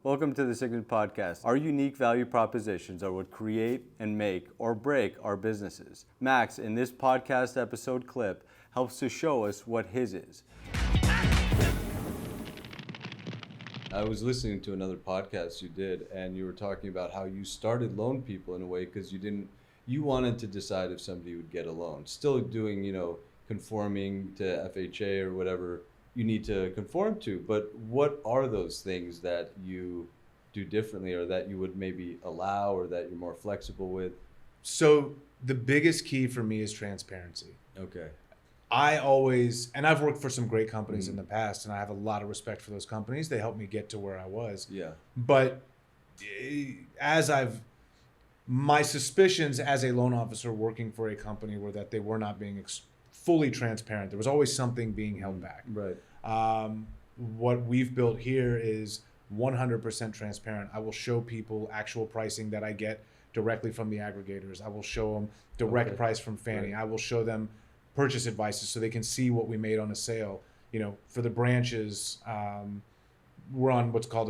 Welcome to the Signet podcast. Our unique value propositions are what create and make or break our businesses. Max, in this podcast episode clip, helps to show us what his is. I was listening to another podcast you did, and you were talking about how you started loan people in a way because you wanted to decide if somebody would get a loan. Still doing, conforming to FHA or whatever you need to conform to, but what are those things that you do differently or that you would maybe allow or that you're more flexible with? So the biggest key for me is transparency. Okay. I've worked for some great companies in the past, and I have a lot of respect for those companies. They helped me get to where I was. Yeah. But my suspicions as a loan officer working for a company were that they were not being fully transparent. There was always something being held back. Right. What we've built here is 100% transparent. I will show people actual pricing that I get directly from the aggregators. I will show them direct price from Fannie. Right. I will show them purchase advices so they can see what we made on a sale. For the branches, we're on what's called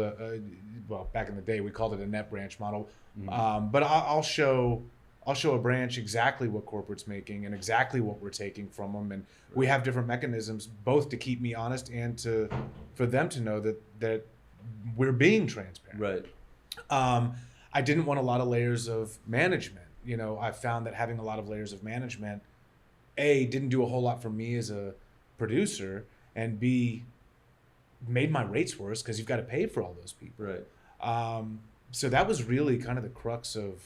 back in the day we called it a net branch model. But I'll show a branch exactly what corporate's making and exactly what we're taking from them, and we have different mechanisms both to keep me honest and for them to know that we're being transparent. Right. I didn't want a lot of layers of management. I found that having a lot of layers of management, A, didn't do a whole lot for me as a producer, and B, made my rates worse because you've got to pay for all those people. Right. So that was really kind of the crux of,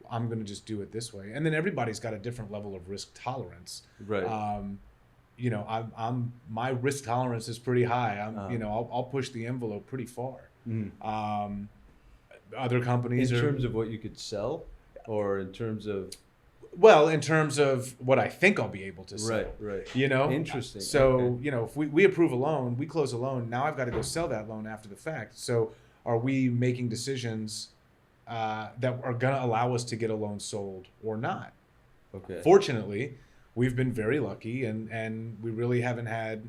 I'm going to just do it this way. And then everybody's got a different level of risk tolerance. Right. My risk tolerance is pretty high. I'll push the envelope pretty far. Other companies in terms of what you could sell, or in terms of? Well, in terms of what I think I'll be able to sell. Right. Interesting. So, if we approve a loan, we close a loan, now I've got to go sell that loan after the fact. So are we making decisions that are going to allow us to get a loan sold or not? Okay. Fortunately, we've been very lucky, and we really haven't had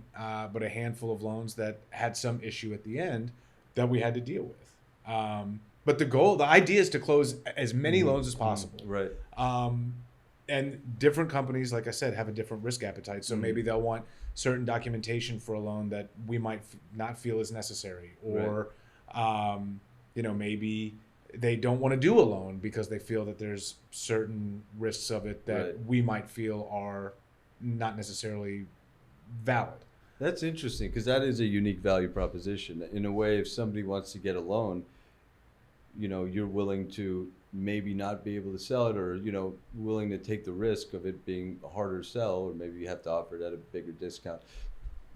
but a handful of loans that had some issue at the end that we had to deal with. But the idea is to close as many loans as possible. Right. And different companies, like I said, have a different risk appetite. So maybe they'll want certain documentation for a loan that we might not feel is necessary, or maybe they don't want to do a loan because they feel that there's certain risks of it that we might feel are not necessarily valid. That's interesting, because that is a unique value proposition. In a way, if somebody wants to get a loan, you're willing to maybe not be able to sell it, or, willing to take the risk of it being harder to sell, or maybe you have to offer it at a bigger discount.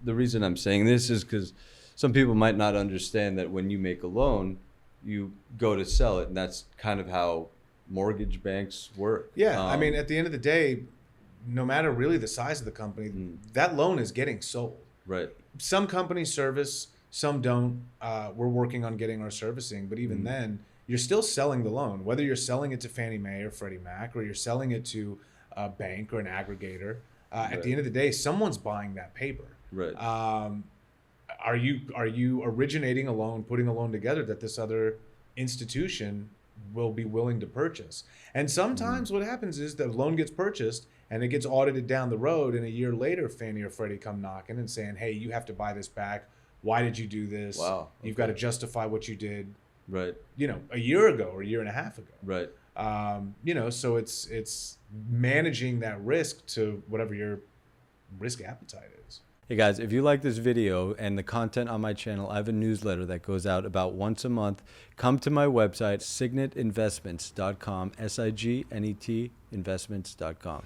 The reason I'm saying this is because some people might not understand that when you make a loan, you go to sell it, and that's kind of how mortgage banks work. Yeah, at the end of the day, no matter really the size of the company, that loan is getting sold. Right. Some companies service, some don't. We're working on getting our servicing, but even then, you're still selling the loan. Whether you're selling it to Fannie Mae or Freddie Mac, or you're selling it to a bank or an aggregator, at the end of the day, someone's buying that paper. Right. Are you originating a loan, putting a loan together that this other institution will be willing to purchase? And sometimes what happens is the loan gets purchased and it gets audited down the road, and a year later, Fannie or Freddie come knocking and saying, hey, you have to buy this back. Why did you do this? Wow. You've got to justify what you did. Right. A year ago or a year and a half ago. Right. So it's managing that risk to whatever your risk appetite is. Hey guys, if you like this video and the content on my channel, I have a newsletter that goes out about once a month. Come to my website, signetinvestments.com, SIGNET investments.com.